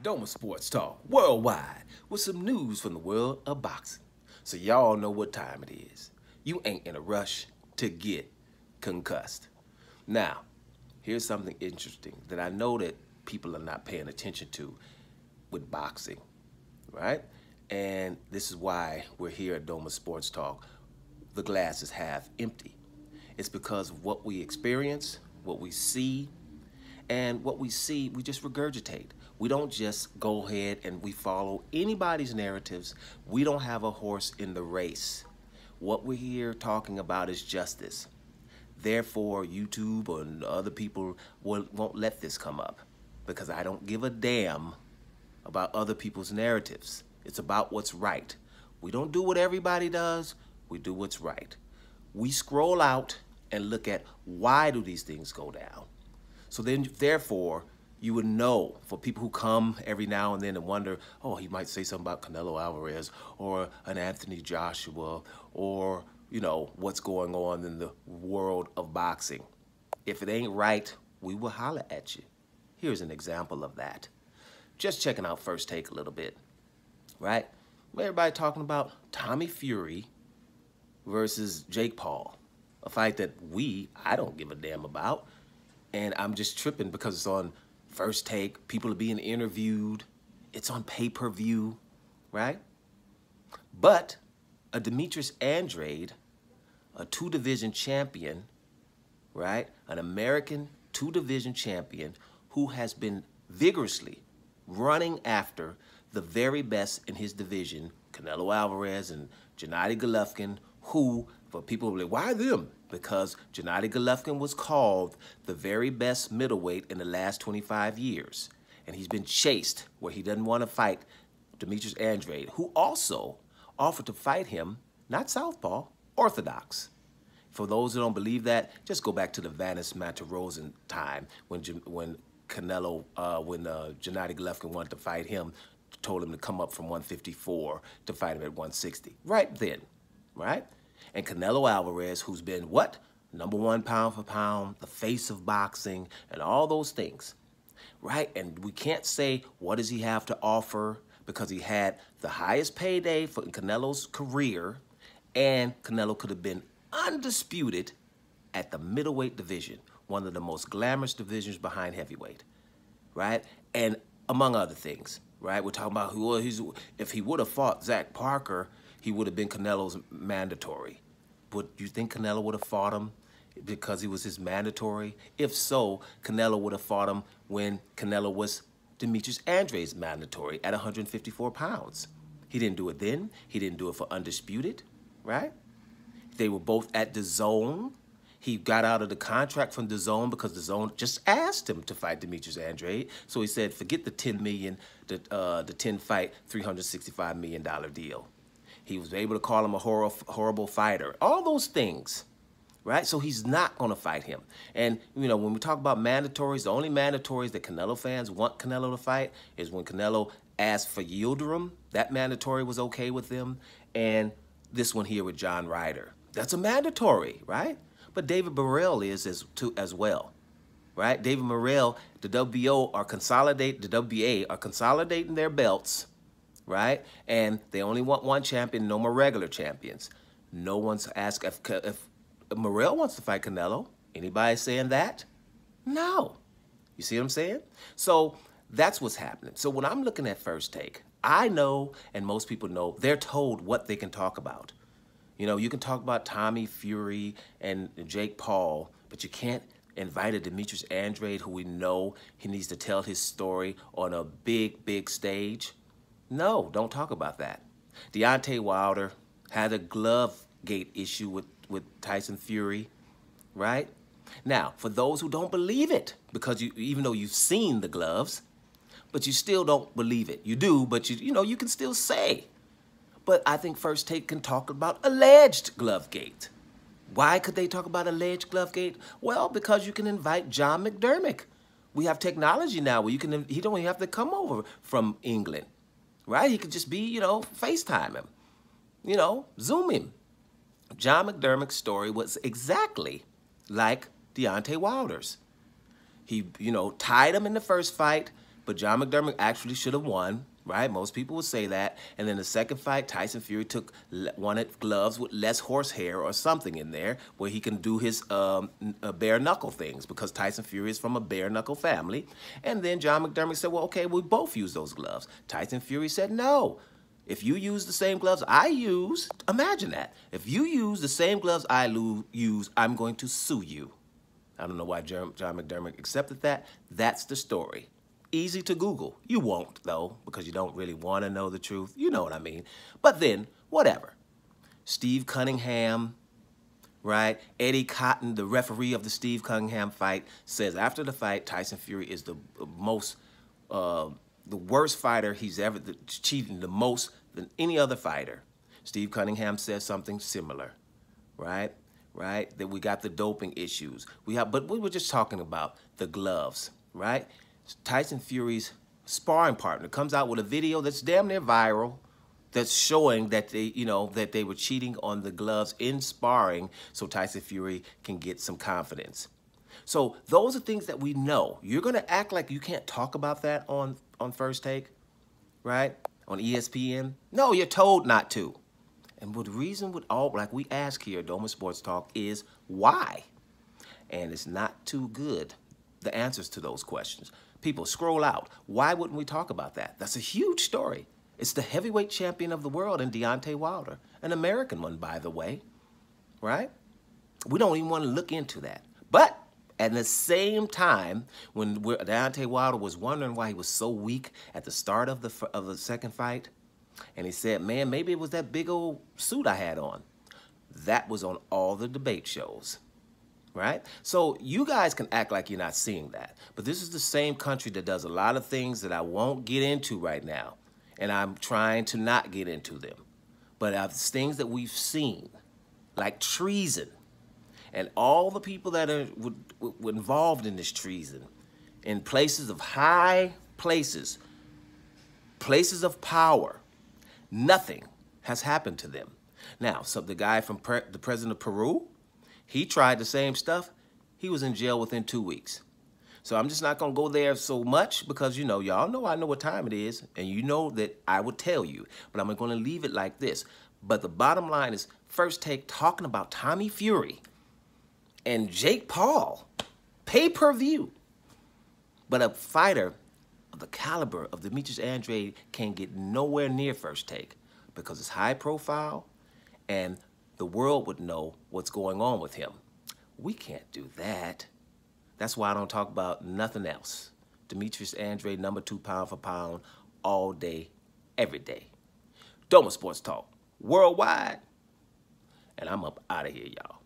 Doma Sports Talk worldwide with some news from the world of boxing. So y'all know what time it is. You ain't in a rush to get concussed. Now, here's something interesting that I know that people are not paying attention to with boxing, right? And this is why we're here at Doma Sports Talk. The glass is half empty. It's because of what we experience, what we see, and what we see, we just regurgitate. We don't just go ahead and we follow anybody's narratives. We don't have a horse in the race. What we're here talking about is justice. Therefore, YouTube and other people won't let this come up because I don't give a damn about other people's narratives. It's about what's right. We don't do what everybody does. We do what's right. We scroll out and look at why do these things go down. So then, therefore, you would know for people who come every now and then and wonder, oh, he might say something about Canelo Alvarez or an Anthony Joshua or, you know, what's going on in the world of boxing. If it ain't right, we will holler at you. Here's an example of that. Just checking out First Take a little bit, right? Everybody talking about Tommy Fury versus Jake Paul, a fight that I don't give a damn about. And I'm just tripping because it's on First Take. People are being interviewed. It's on pay-per-view, right? But a Demetrius Andrade, a two-division champion, right? An American two-division champion who has been vigorously running after the very best in his division, Canelo Alvarez and Gennady Golovkin, who, for people who are like, why them? Because Gennady Golovkin was called the very best middleweight in the last 25 years. And he's been chased where he doesn't want to fight Demetrius Andrade, who also offered to fight him, not southpaw, orthodox. For those who don't believe that, just go back to the Vanis Matarosen time when Gennady Golovkin wanted to fight him, told him to come up from 154 to fight him at 160. Right then, right? And Canelo Alvarez, who's been what? #1 pound for pound, the face of boxing, and all those things, right? And we can't say, what does he have to offer? Because he had the highest payday for Canelo's career, and Canelo could have been undisputed at the middleweight division, one of the most glamorous divisions behind heavyweight, right? And among other things, right? We're talking about if he would have fought Zach Parker, he would have been Canelo's mandatory. But you think Canelo would have fought him because he was his mandatory? If so, Canelo would have fought him when Canelo was Demetrius Andrade's mandatory at 154 pounds. He didn't do it then. He didn't do it for undisputed, right? They were both at DAZN. He got out of the contract from DAZN because DAZN just asked him to fight Demetrius Andrade. So he said, forget the $10 million, the 10-fight, $365 million deal. He was able to call him a horrible fighter. All those things, right? So he's not going to fight him. And, you know, when we talk about mandatories, the only mandatories that Canelo fans want Canelo to fight is when Canelo asked for Yildirim. That mandatory was okay with them. And this one here with John Ryder. That's a mandatory, right? But David Morrell is as well, right? David Morrell, the WBA are consolidating their belts, right? And they only want one champion, no more regular champions. No one's asked if Morrell wants to fight Canelo. Anybody saying that? No. You see what I'm saying? So that's what's happening. So when I'm looking at First Take, I know, and most people know, they're told what they can talk about. You know, you can talk about Tommy Fury and Jake Paul, but you can't invite a Demetrius Andrade who we know he needs to tell his story on a big, big stage. No, don't talk about that. Deontay Wilder had a glove gate issue with Tyson Fury, right? Now, for those who don't believe it, because even though you've seen the gloves, but you still don't believe it. You do, but you can still say. But I think First Take can talk about alleged glove gate. Why could they talk about alleged glove gate? Well, because you can invite John McDermott. We have technology now where he don't even have to come over from England. Right? He could just be, FaceTime him, Zoom him. John McDermott's story was exactly like Deontay Wilder's. He, tied him in the first fight, but John McDermott actually should have won, right? Most people would say that. And then the second fight, Tyson Fury wanted gloves with less horsehair or something in there where he can do his bare knuckle things, because Tyson Fury is from a bare knuckle family. And then John McDermott said, well, okay, we both use those gloves. Tyson Fury said, no. If you use the same gloves I use, imagine that. If you use the same gloves I use, I'm going to sue you. I don't know why John McDermott accepted that. That's the story. Easy to Google. You won't, though, because you don't really want to know the truth. You know what I mean. But then, whatever. Steve Cunningham, right? Eddie Cotton, the referee of the Steve Cunningham fight, says after the fight, Tyson Fury is the worst fighter he's ever, cheating the most than any other fighter. Steve Cunningham says something similar, right? Right? That we got the doping issues. But we were just talking about the gloves, right? Tyson Fury's sparring partner comes out with a video that's damn near viral, that's showing that they were cheating on the gloves in sparring so Tyson Fury can get some confidence. So those are things that we know. You're going to act like you can't talk about that on First Take, right? On ESPN? No, you're told not to. And the reason with all, like we ask here at Doma Sports Talk, is why? And it's not too good, the answers to those questions. People, scroll out. Why wouldn't we talk about that? That's a huge story. It's the heavyweight champion of the world in Deontay Wilder, an American one, by the way, right? We don't even want to look into that. But at the same time, when Deontay Wilder was wondering why he was so weak at the start of the second fight, and he said, man, maybe it was that big old suit I had on. That was on all the debate shows, right? So you guys can act like you're not seeing that. But this is the same country that does a lot of things that I won't get into right now. And I'm trying to not get into them. But it's things that we've seen, like treason. And all the people that are involved in this treason, in places of high places, places of power, nothing has happened to them. Now, so the guy from the president of Peru, he tried the same stuff. He was in jail within 2 weeks. So I'm just not going to go there so much because, you know, y'all know I know what time it is, and you know that I would tell you. But I'm going to leave it like this. But the bottom line is, First Take talking about Tommy Fury and Jake Paul, pay-per-view. But a fighter of the caliber of Demetrius Andrade can't get nowhere near First Take because it's high profile and the world would know what's going on with him. We can't do that. That's why I don't talk about nothing else. Demetrius Andrade, #2 pound for pound, all day, every day. Doma Sports Talk, worldwide. And I'm up out of here, y'all.